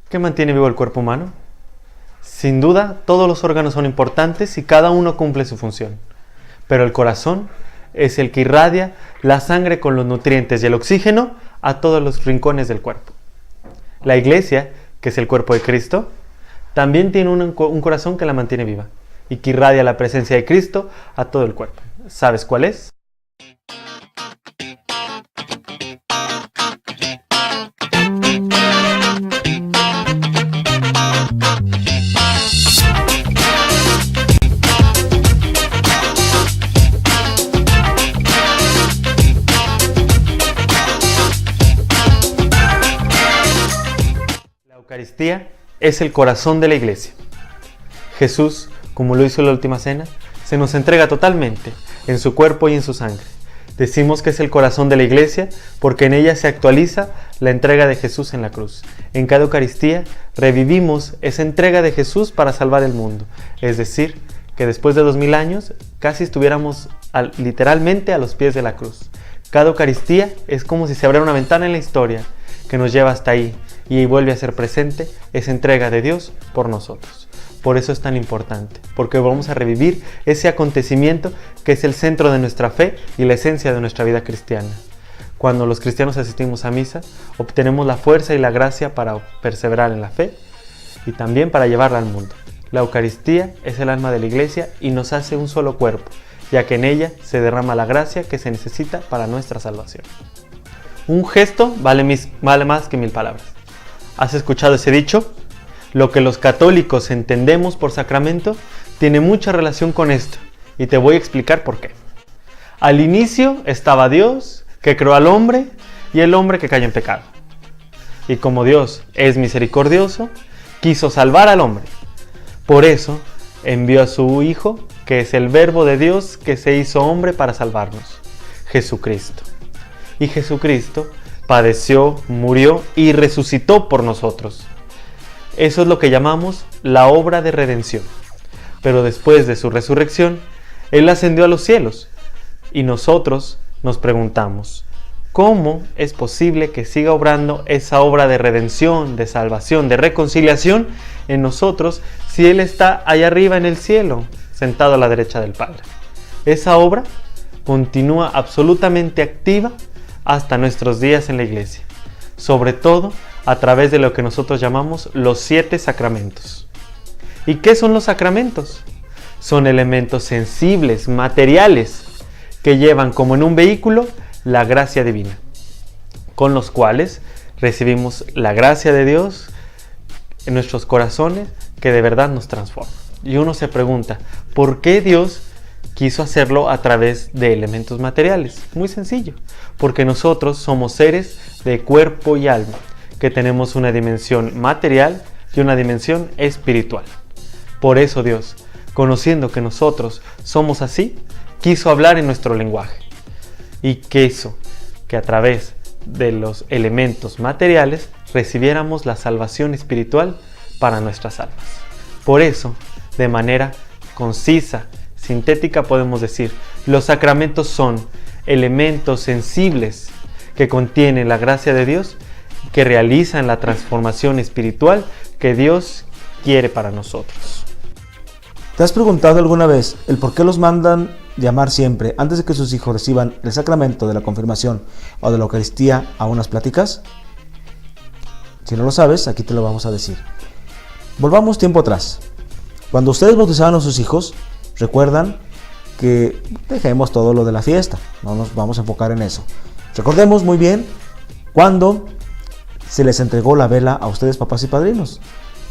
¿Qué mantiene vivo el cuerpo humano? Sin duda, todos los órganos son importantes y cada uno cumple su función. Pero el corazón es el que irradia la sangre con los nutrientes y el oxígeno a todos los rincones del cuerpo. La iglesia, que es el cuerpo de Cristo, también tiene un corazón que la mantiene viva y que irradia la presencia de Cristo a todo el cuerpo. ¿Sabes cuál es? La Eucaristía es el corazón de la iglesia. Jesús, como lo hizo en la última cena, se nos entrega totalmente en su cuerpo y en su sangre. Decimos que es el corazón de la iglesia porque en ella se actualiza la entrega de Jesús en la cruz. En cada Eucaristía revivimos esa entrega de Jesús para salvar el mundo. Es decir, que después de 2000 años casi estuviéramos literalmente a los pies de la cruz. Cada Eucaristía es como si se abriera una ventana en la historia que nos lleva hasta ahí y vuelve a ser presente esa entrega de Dios por nosotros. Por eso es tan importante, porque vamos a revivir ese acontecimiento que es el centro de nuestra fe y la esencia de nuestra vida cristiana. Cuando los cristianos asistimos a misa, obtenemos la fuerza y la gracia para perseverar en la fe y también para llevarla al mundo. La Eucaristía es el alma de la iglesia y nos hace un solo cuerpo, ya que en ella se derrama la gracia que se necesita para nuestra salvación. Un gesto vale más que 1000 palabras. ¿Has escuchado ese dicho? Lo que los católicos entendemos por sacramento tiene mucha relación con esto, y te voy a explicar por qué. Al inicio estaba Dios, que creó al hombre, y el hombre que cayó en pecado. Y como Dios es misericordioso, quiso salvar al hombre. Por eso envió a su Hijo, que es el Verbo de Dios que se hizo hombre para salvarnos, Jesucristo. Y Jesucristo padeció, murió y resucitó por nosotros. Eso es lo que llamamos la obra de redención. Pero después de su resurrección, Él ascendió a los cielos. Y nosotros nos preguntamos, ¿cómo es posible que siga obrando esa obra de redención, de salvación, de reconciliación en nosotros si Él está allá arriba en el cielo, sentado a la derecha del Padre? Esa obra continúa absolutamente activa hasta nuestros días en la iglesia, sobre todo a través de lo que nosotros llamamos los 7 sacramentos. ¿Y qué son los sacramentos? Son elementos sensibles, materiales, que llevan como en un vehículo la gracia divina, con los cuales recibimos la gracia de Dios en nuestros corazones que de verdad nos transforma. Y uno se pregunta, ¿por qué Dios quiso hacerlo a través de elementos materiales? Muy sencillo, porque nosotros somos seres de cuerpo y alma, que tenemos una dimensión material y una dimensión espiritual. Por eso Dios, conociendo que nosotros somos así, quiso hablar en nuestro lenguaje y quiso que a través de los elementos materiales recibiéramos la salvación espiritual para nuestras almas. Por eso, de manera concisa, sintética, podemos decir, los sacramentos son elementos sensibles que contienen la gracia de Dios, que realizan la transformación espiritual que Dios quiere para nosotros. ¿Te has preguntado alguna vez el por qué los mandan llamar siempre, antes de que sus hijos reciban el sacramento de la confirmación o de la Eucaristía, a unas pláticas? Si no lo sabes, aquí te lo vamos a decir. Volvamos tiempo atrás. Cuando ustedes bautizaban a sus hijos, recuerdan que dejemos todo lo de la fiesta, no nos vamos a enfocar en eso. Recordemos muy bien cuando se les entregó la vela a ustedes, papás y padrinos.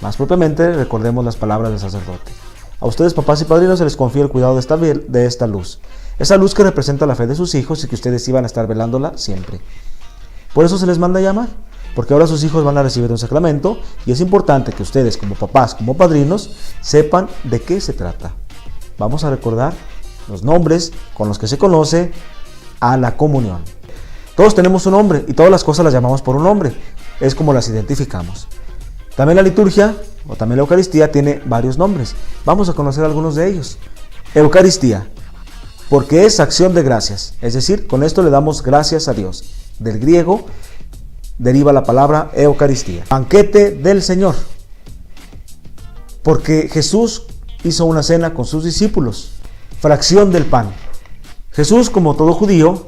Más propiamente, recordemos las palabras del sacerdote. A ustedes, papás y padrinos, se les confía el cuidado de esta luz. Esa luz que representa la fe de sus hijos y que ustedes iban a estar velándola siempre. Por eso se les manda llamar, porque ahora sus hijos van a recibir un sacramento y es importante que ustedes, como papás, como padrinos, sepan de qué se trata. Vamos a recordar los nombres con los que se conoce a la comunión. Todos tenemos un nombre y todas las cosas las llamamos por un nombre. Es como las identificamos. También la liturgia, o también la Eucaristía, tiene varios nombres. Vamos a conocer algunos de ellos. Eucaristía, porque es acción de gracias. Es decir, con esto le damos gracias a Dios. Del griego, deriva la palabra Eucaristía, banquete del Señor. Porque Jesús hizo una cena con sus discípulos, fracción del pan. Jesús, como todo judío,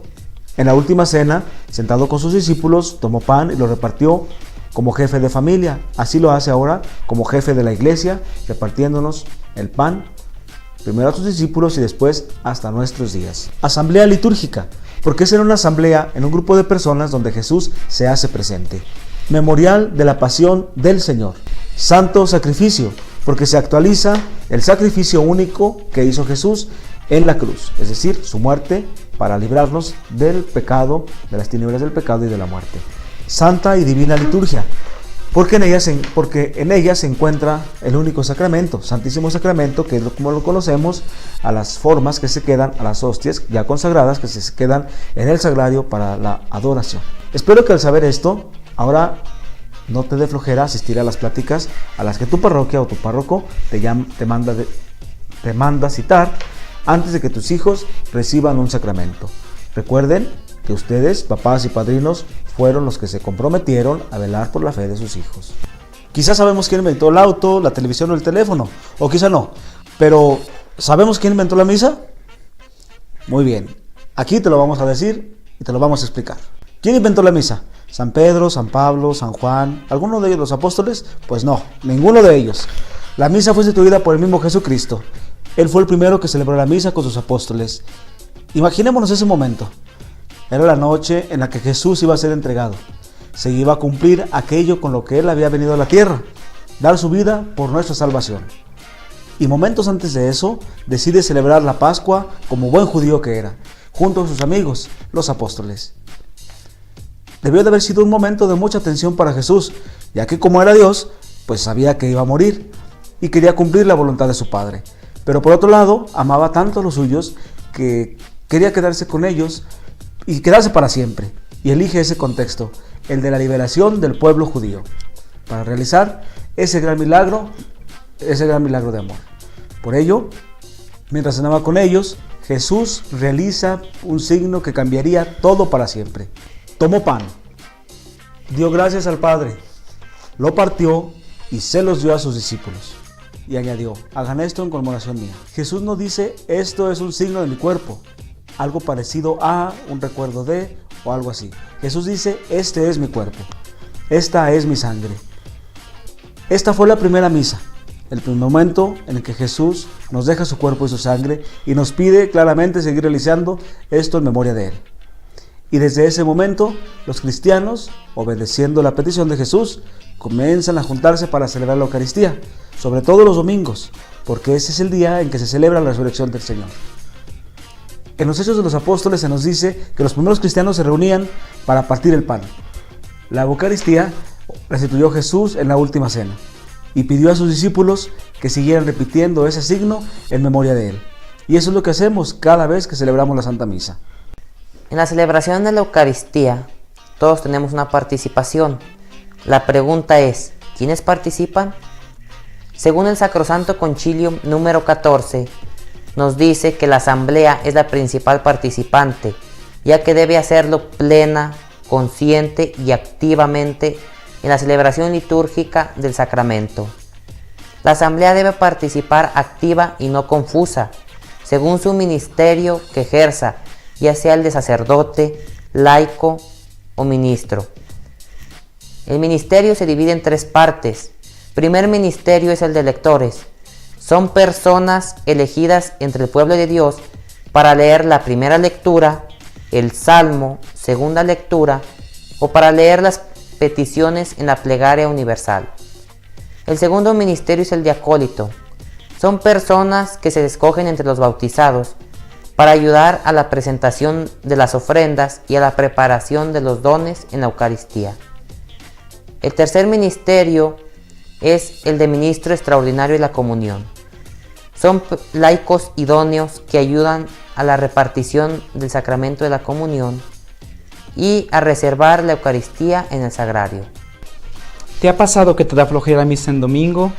en la última cena, sentado con sus discípulos, tomó pan y lo repartió como jefe de familia. Así lo hace ahora como jefe de la iglesia, repartiéndonos el pan, primero a sus discípulos y después hasta nuestros días. Asamblea litúrgica, porque es en una asamblea, en un grupo de personas donde Jesús se hace presente. Memorial de la pasión del Señor. Santo sacrificio, porque se actualiza el sacrificio único que hizo Jesús en la cruz, es decir, su muerte para librarnos del pecado, de las tinieblas del pecado y de la muerte. Santa y divina liturgia, porque en ella se encuentra el único sacramento, Santísimo Sacramento, que es como lo conocemos, a las formas que se quedan, a las hostias ya consagradas que se quedan en el sagrario para la adoración. Espero que al saber esto, ahora no te dé flojera asistir a las pláticas a las que tu parroquia o tu párroco te manda citar antes de que tus hijos reciban un sacramento. Recuerden que ustedes, papás y padrinos, fueron los que se comprometieron a velar por la fe de sus hijos. Quizás sabemos quién inventó el auto, la televisión o el teléfono, o quizá no, pero ¿sabemos quién inventó la misa? Muy bien, aquí te lo vamos a decir y te lo vamos a explicar. ¿Quién inventó la misa? ¿San Pedro, San Pablo, San Juan? ¿Alguno de ellos los apóstoles? Pues no, ninguno de ellos. La misa fue instituida por el mismo Jesucristo. Él fue el primero que celebró la misa con sus apóstoles. Imaginémonos ese momento. Era la noche en la que Jesús iba a ser entregado. Se iba a cumplir aquello con lo que Él había venido a la tierra, dar su vida por nuestra salvación. Y momentos antes de eso, decide celebrar la Pascua como buen judío que era, junto a sus amigos, los apóstoles. Debió de haber sido un momento de mucha tensión para Jesús, ya que como era Dios, pues sabía que iba a morir y quería cumplir la voluntad de su Padre. Pero por otro lado, amaba tanto a los suyos que quería quedarse con ellos y quedarse para siempre. Y elige ese contexto, el de la liberación del pueblo judío, para realizar ese gran milagro de amor. Por ello, mientras cenaba con ellos, Jesús realiza un signo que cambiaría todo para siempre. Tomó pan, dio gracias al Padre, lo partió y se los dio a sus discípulos. Y añadió, hagan esto en conmemoración mía. Jesús no dice, esto es un signo de mi cuerpo, algo parecido a un recuerdo de o algo así. Jesús dice, este es mi cuerpo, esta es mi sangre. Esta fue la primera misa, el primer momento en el que Jesús nos deja su cuerpo y su sangre y nos pide claramente seguir realizando esto en memoria de Él. Y desde ese momento, los cristianos, obedeciendo la petición de Jesús, comienzan a juntarse para celebrar la Eucaristía, sobre todo los domingos, porque ese es el día en que se celebra la resurrección del Señor. En los Hechos de los Apóstoles se nos dice que los primeros cristianos se reunían para partir el pan. La Eucaristía la instituyó Jesús en la última cena y pidió a sus discípulos que siguieran repitiendo ese signo en memoria de Él. Y eso es lo que hacemos cada vez que celebramos la Santa Misa. En la celebración de la Eucaristía, todos tenemos una participación. La pregunta es, ¿quiénes participan? Según el Sacrosanto Concilio número 14, nos dice que la asamblea es la principal participante, ya que debe hacerlo plena, consciente y activamente en la celebración litúrgica del sacramento. La asamblea debe participar activa y no confusa, según su ministerio que ejerza, ya sea el de sacerdote, laico o ministro. El ministerio se divide en tres partes. Primer ministerio es el de lectores. Son personas elegidas entre el pueblo de Dios para leer la primera lectura, el salmo, segunda lectura o para leer las peticiones en la plegaria universal. El segundo ministerio es el de acólito. Son personas que se escogen entre los bautizados para ayudar a la presentación de las ofrendas y a la preparación de los dones en la Eucaristía. El tercer ministerio es el de ministro extraordinario de la comunión. Son laicos idóneos que ayudan a la repartición del sacramento de la comunión y a reservar la Eucaristía en el sagrario. ¿Te ha pasado que te da flojera misa en domingo?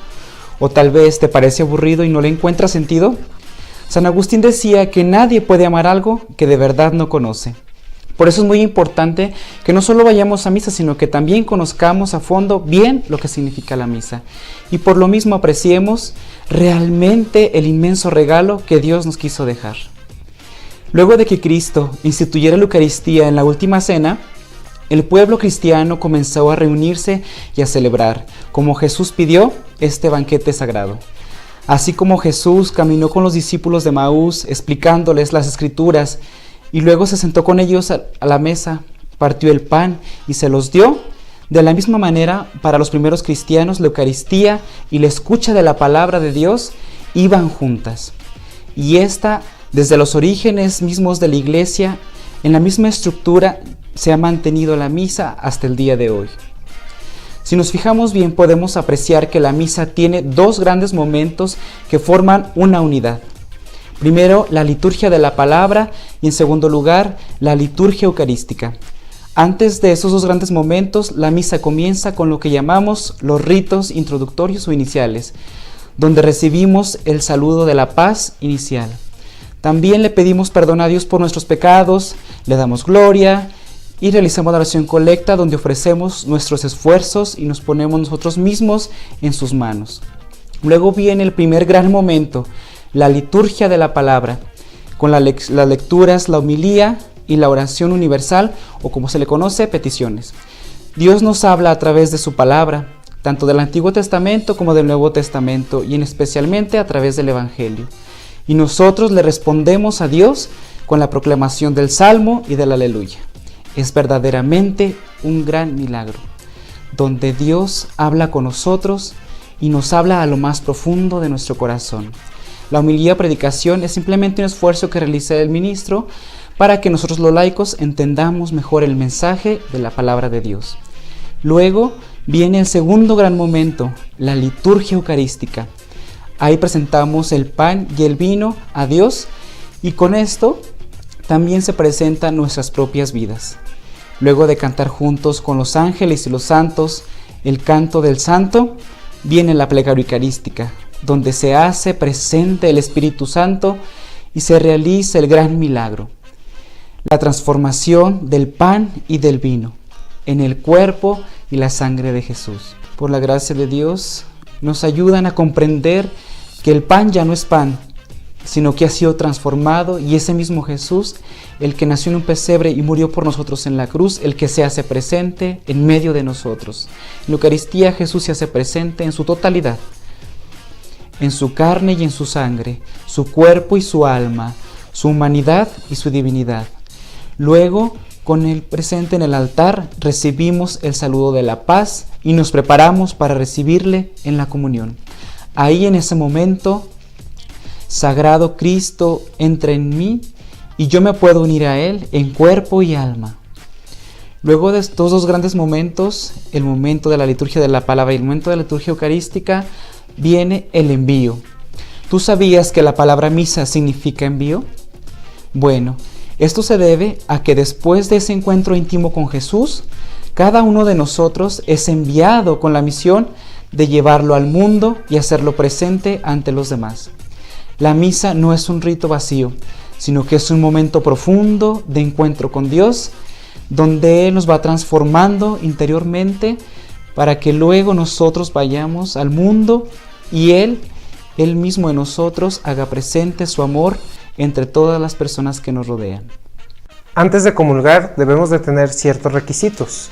¿O tal vez te parece aburrido y no le encuentras sentido? San Agustín decía que nadie puede amar algo que de verdad no conoce. Por eso es muy importante que no solo vayamos a misa, sino que también conozcamos a fondo bien lo que significa la misa. Y por lo mismo apreciemos realmente el inmenso regalo que Dios nos quiso dejar. Luego de que Cristo instituyera la Eucaristía en la última cena, el pueblo cristiano comenzó a reunirse y a celebrar, como Jesús pidió, este banquete sagrado. Así como Jesús caminó con los discípulos de Maús explicándoles las Escrituras y luego se sentó con ellos a la mesa, partió el pan y se los dio, de la misma manera para los primeros cristianos la Eucaristía y la escucha de la palabra de Dios iban juntas. Y esta, desde los orígenes mismos de la Iglesia, en la misma estructura se ha mantenido la misa hasta el día de hoy. Si nos fijamos bien, podemos apreciar que la misa tiene dos grandes momentos que forman una unidad. Primero, la liturgia de la palabra y en segundo lugar, la liturgia eucarística. Antes de esos dos grandes momentos, la misa comienza con lo que llamamos los ritos introductorios o iniciales, donde recibimos el saludo de la paz inicial. También le pedimos perdón a Dios por nuestros pecados, le damos gloria y realizamos la oración colecta donde ofrecemos nuestros esfuerzos y nos ponemos nosotros mismos en sus manos. Luego viene el primer gran momento, la liturgia de la palabra, con las lecturas, la homilía y la oración universal, o como se le conoce, peticiones. Dios nos habla a través de su palabra, tanto del Antiguo Testamento como del Nuevo Testamento, y especialmente a través del Evangelio. Y nosotros le respondemos a Dios con la proclamación del Salmo y del Aleluya. Es verdaderamente un gran milagro, donde Dios habla con nosotros y nos habla a lo más profundo de nuestro corazón. La homilía predicación es simplemente un esfuerzo que realiza el ministro para que nosotros los laicos entendamos mejor el mensaje de la palabra de Dios. Luego viene el segundo gran momento, la liturgia eucarística. Ahí presentamos el pan y el vino a Dios y con esto también se presentan nuestras propias vidas. Luego de cantar juntos con los ángeles y los santos el canto del santo, viene la plegaria eucarística, donde se hace presente el Espíritu Santo y se realiza el gran milagro, la transformación del pan y del vino en el cuerpo y la sangre de Jesús. Por la gracia de Dios, nos ayudan a comprender que el pan ya no es pan, sino que ha sido transformado y ese mismo Jesús, el que nació en un pesebre y murió por nosotros en la cruz, el que se hace presente en medio de nosotros. En la Eucaristía Jesús se hace presente en su totalidad, en su carne y en su sangre, su cuerpo y su alma, su humanidad y su divinidad. Luego, con el presente en el altar, recibimos el saludo de la paz y nos preparamos para recibirle en la comunión. Ahí en ese momento, sagrado Cristo entra en mí y yo me puedo unir a Él en cuerpo y alma. Luego de estos dos grandes momentos, el momento de la liturgia de la palabra y el momento de la liturgia eucarística, viene el envío. ¿Tú sabías que la palabra misa significa envío? Bueno, esto se debe a que después de ese encuentro íntimo con Jesús, cada uno de nosotros es enviado con la misión de llevarlo al mundo y hacerlo presente ante los demás. La misa no es un rito vacío, sino que es un momento profundo de encuentro con Dios, donde Él nos va transformando interiormente para que luego nosotros vayamos al mundo y Él mismo en nosotros haga presente su amor entre todas las personas que nos rodean. Antes de comulgar debemos de tener ciertos requisitos.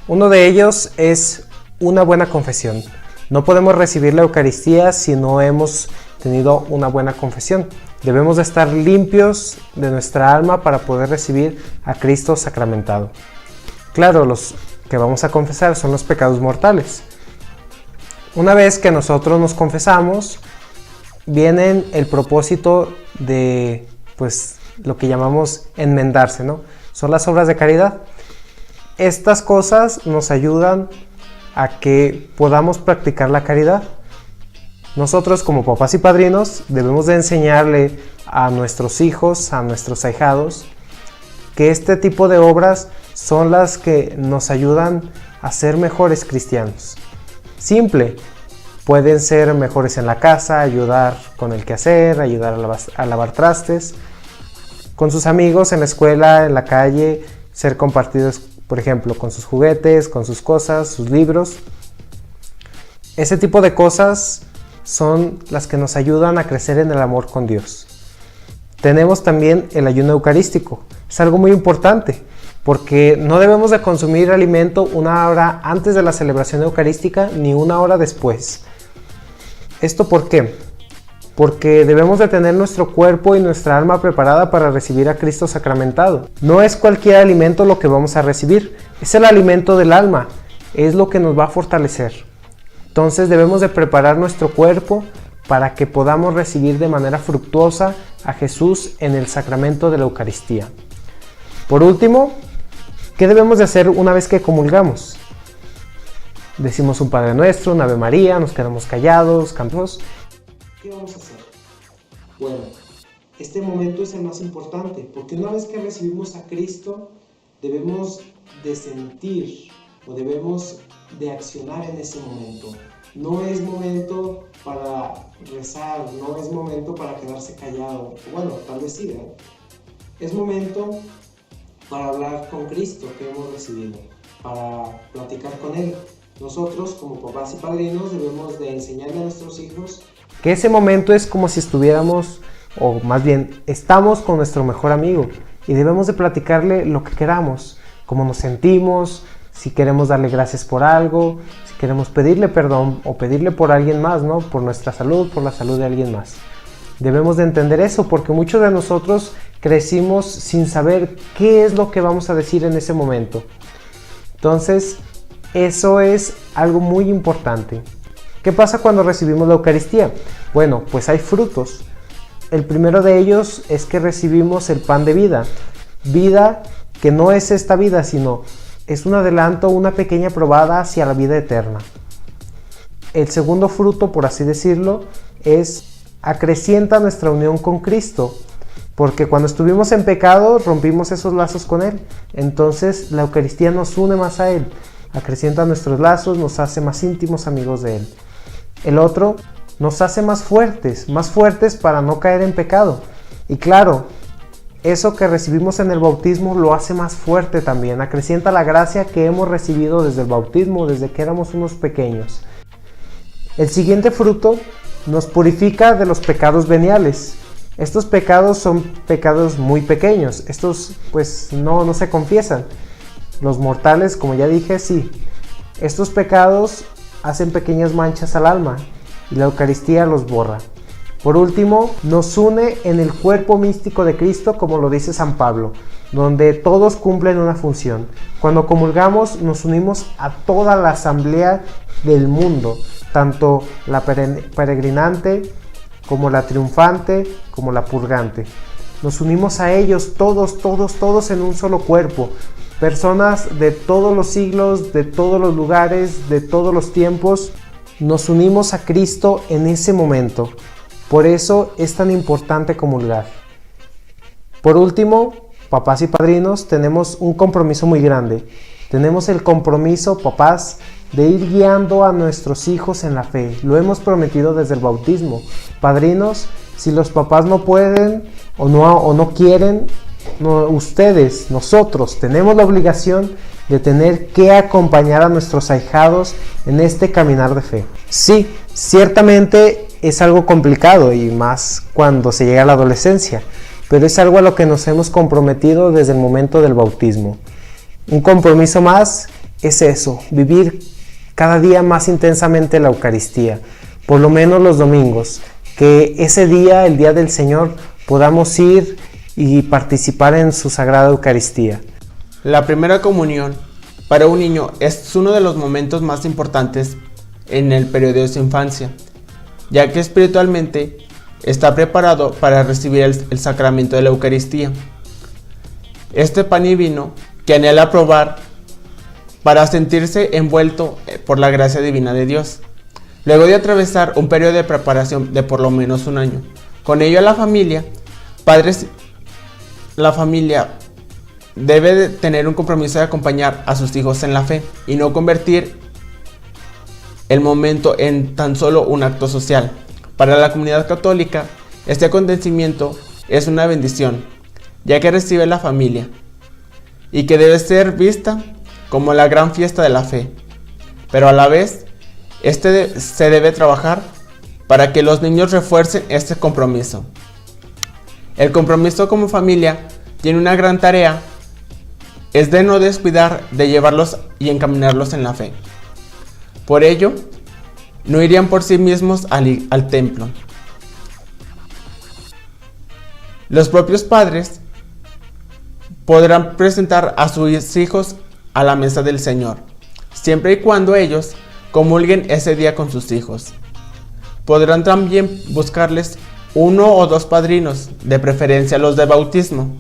Uno de ellos es una buena confesión. No podemos recibir la Eucaristía si no hemos tenido una buena confesión. Debemos de estar limpios de nuestra alma para poder recibir a Cristo sacramentado. Claro, los que vamos a confesar son los pecados mortales. Una vez que nosotros nos confesamos, viene el propósito de lo que llamamos enmendarse, ¿no? Son las obras de caridad. Estas cosas nos ayudan a que podamos practicar la caridad. Nosotros como papás y padrinos debemos de enseñarle a nuestros hijos, a nuestros ahijados, que este tipo de obras son las que nos ayudan a ser mejores cristianos. Simple, pueden ser mejores en la casa, ayudar con el quehacer, ayudar a lavar trastes. con sus amigos en la escuela, en la calle, ser compartidos, por ejemplo, con sus juguetes, con sus cosas, sus libros. Ese tipo de cosas son las que nos ayudan a crecer en el amor con Dios. Tenemos también el ayuno eucarístico. Es algo muy importante porque no debemos de consumir alimento 1 hora antes de la celebración eucarística ni 1 hora después. ¿Esto por qué? Porque debemos de tener nuestro cuerpo y nuestra alma preparada para recibir a Cristo sacramentado. No es cualquier alimento lo que vamos a recibir, es el alimento del alma, es lo que nos va a fortalecer. Entonces debemos de preparar nuestro cuerpo para que podamos recibir de manera fructuosa a Jesús en el sacramento de la Eucaristía. Por último, ¿qué debemos de hacer una vez que comulgamos? Decimos un Padre Nuestro, un Ave María, nos quedamos callados, cantamos. ¿Qué vamos a hacer? Bueno, este momento es el más importante, porque una vez que recibimos a Cristo, debemos de sentir o debemos de accionar en ese momento. No es momento para rezar, no es momento para quedarse callado. Bueno, tal vez sí, ¿eh? Es momento para hablar con Cristo que hemos recibido, para platicar con Él. Nosotros, como papás y padrinos, debemos de enseñarle a nuestros hijos Que ese momento es como si estuviéramos, o más bien, estamos con nuestro mejor amigo y debemos de platicarle lo que queramos, cómo nos sentimos, si queremos darle gracias por algo, si queremos pedirle perdón o pedirle por alguien más, ¿no? Por nuestra salud, por la salud de alguien más. Debemos de entender eso porque muchos de nosotros crecimos sin saber qué es lo que vamos a decir en ese momento. Entonces, eso es algo muy importante. ¿Qué pasa cuando recibimos la Eucaristía? Bueno, pues hay frutos. El primero de ellos es que recibimos el pan de vida. Vida que no es esta vida, sino es un adelanto, una pequeña probada hacia la vida eterna. El segundo fruto, por así decirlo, es acrecienta nuestra unión con Cristo, porque cuando estuvimos en pecado rompimos esos lazos con Él. Entonces la Eucaristía nos une más a Él, acrecienta nuestros lazos, nos hace más íntimos amigos de Él. El otro nos hace más fuertes para no caer en pecado. Y claro, eso que recibimos en el bautismo lo hace más fuerte también, acrecienta la gracia que hemos recibido desde el bautismo, desde que éramos unos pequeños. El siguiente fruto nos purifica de los pecados veniales. Estos pecados son pecados muy pequeños, estos pues no se confiesan. Los mortales, como ya dije, sí. Estos pecados hacen pequeñas manchas al alma y la Eucaristía los borra. Por último, nos une en el cuerpo místico de Cristo, como lo dice San Pablo, donde todos cumplen una función. Cuando comulgamos, nos unimos a toda la asamblea del mundo, tanto la peregrinante, como la triunfante, como la purgante. Nos unimos a ellos todos en un solo cuerpo. Personas de todos los siglos, de todos los lugares, de todos los tiempos, nos unimos a Cristo en ese momento. Por eso es tan importante comulgar. Por último, papás y padrinos, tenemos un compromiso muy grande. Tenemos el compromiso, papás, de ir guiando a nuestros hijos en la fe. Lo hemos prometido desde el bautismo. Padrinos, si los papás no pueden o no quieren, ustedes, nosotros, tenemos la obligación de tener que acompañar a nuestros ahijados en este caminar de fe. Sí, ciertamente es algo complicado y más cuando se llega a la adolescencia, pero es algo a lo que nos hemos comprometido desde el momento del bautismo. Un compromiso más es eso, vivir cada día más intensamente la Eucaristía, por lo menos los domingos, que ese día, el día del Señor, podamos ir y participar en su Sagrada Eucaristía. La primera comunión para un niño es uno de los momentos más importantes en el periodo de su infancia, ya que espiritualmente está preparado para recibir el sacramento de la Eucaristía. Este pan y vino que anhela probar para sentirse envuelto por la gracia divina de Dios, luego de atravesar un periodo de preparación de por lo menos un año. Con ello la familia debe de tener un compromiso de acompañar a sus hijos en la fe y no convertir el momento en tan solo un acto social. Para la comunidad católica, este acontecimiento es una bendición, ya que recibe la familia, y que debe ser vista como la gran fiesta de la fe, pero a la vez se debe trabajar para que los niños refuercen este compromiso. El compromiso como familia tiene una gran tarea, es de no descuidar de llevarlos y encaminarlos en la fe. Por ello, no irían por sí mismos al templo. Los propios padres podrán presentar a sus hijos a la mesa del Señor, siempre y cuando ellos comulguen ese día con sus hijos. Podrán también buscarles 1 o 2 padrinos, de preferencia los de bautismo.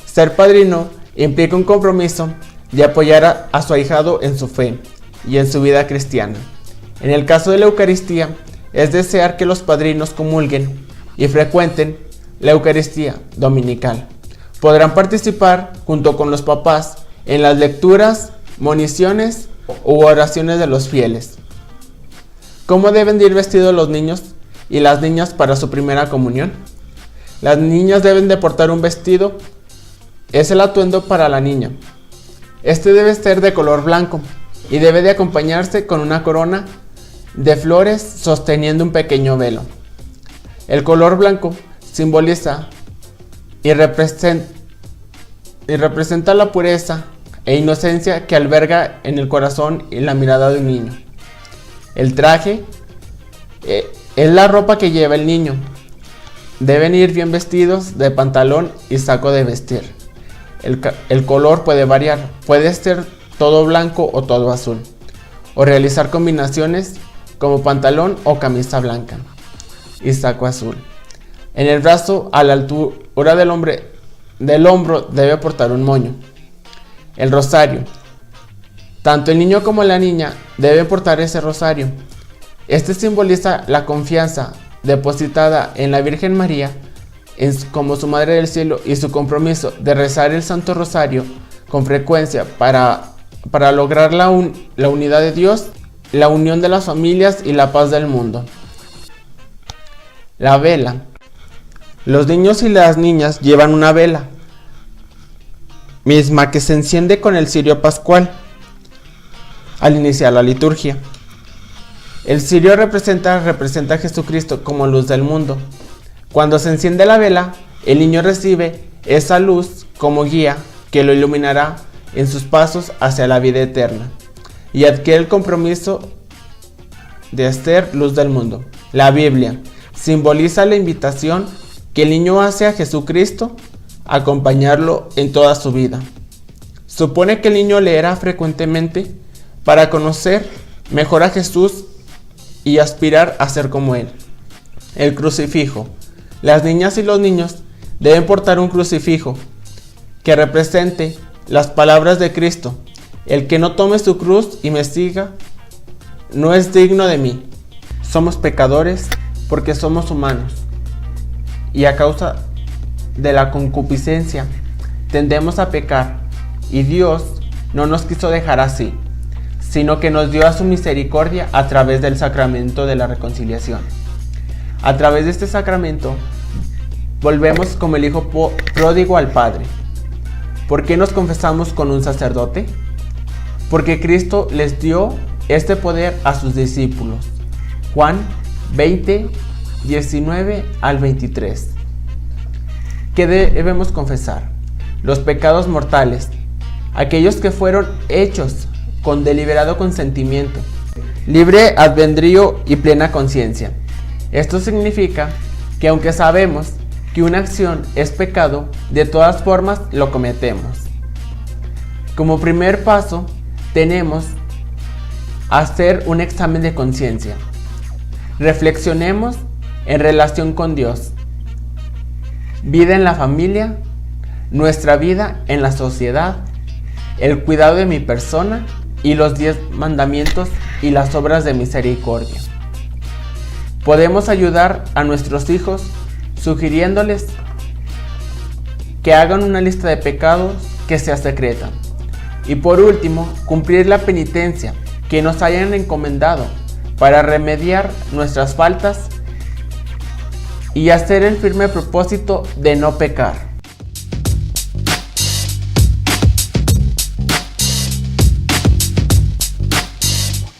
Ser padrino implica un compromiso de apoyar a su ahijado en su fe y en su vida cristiana. En el caso de la Eucaristía, es desear que los padrinos comulguen y frecuenten la Eucaristía dominical. Podrán participar junto con los papás en las lecturas, moniciones u oraciones de los fieles. ¿Cómo deben de ir vestidos los niños y las niñas para su primera comunión? Las niñas deben de portar un vestido, es el atuendo para la niña. Este debe ser de color blanco y debe de acompañarse con una corona de flores sosteniendo un pequeño velo. El color blanco simboliza y representa la pureza e inocencia que alberga en el corazón y la mirada de un niño. El traje es la ropa que lleva el niño. Deben ir bien vestidos de pantalón y saco de vestir. El color puede variar, puede ser todo blanco o todo azul, o realizar combinaciones como pantalón o camisa blanca y saco azul. En el brazo, a la altura del hombro, debe portar un moño. El rosario. Tanto el niño como la niña deben portar ese rosario. Este simboliza la confianza depositada en la Virgen María como su Madre del Cielo y su compromiso de rezar el Santo Rosario con frecuencia para lograr la unidad de Dios, la unión de las familias y la paz del mundo. La vela. Los niños y las niñas llevan una vela, misma que se enciende con el cirio pascual al iniciar la liturgia. El cirio representa a Jesucristo como luz del mundo. Cuando se enciende la vela, el niño recibe esa luz como guía que lo iluminará en sus pasos hacia la vida eterna y adquiere el compromiso de ser luz del mundo. La Biblia simboliza la invitación que el niño hace a Jesucristo a acompañarlo en toda su vida. Supone que el niño leerá frecuentemente para conocer mejor a Jesús y aspirar a ser como Él. El crucifijo. Las niñas y los niños deben portar un crucifijo que represente las palabras de Cristo: el que no tome su cruz y me siga no es digno de mí. Somos pecadores porque somos humanos y a causa de la concupiscencia tendemos a pecar, y Dios no nos quiso dejar así, sino que nos dio a su misericordia a través del sacramento de la reconciliación. A través de este sacramento volvemos como el hijo pródigo al Padre. ¿Por qué nos confesamos con un sacerdote? Porque Cristo les dio este poder a sus discípulos. Juan 20, 19 al 23. ¿Qué debemos confesar? Los pecados mortales, aquellos que fueron hechos con deliberado consentimiento, libre albedrío y plena conciencia. Esto significa que aunque sabemos que una acción es pecado, de todas formas lo cometemos. Como primer paso, tenemos que hacer un examen de conciencia. Reflexionemos en relación con Dios, vida en la familia, nuestra vida en la sociedad, el cuidado de mi persona y los 10 mandamientos y las obras de misericordia. Podemos ayudar a nuestros hijos sugiriéndoles que hagan una lista de pecados que sea secreta. Y por último, cumplir la penitencia que nos hayan encomendado para remediar nuestras faltas y hacer el firme propósito de no pecar.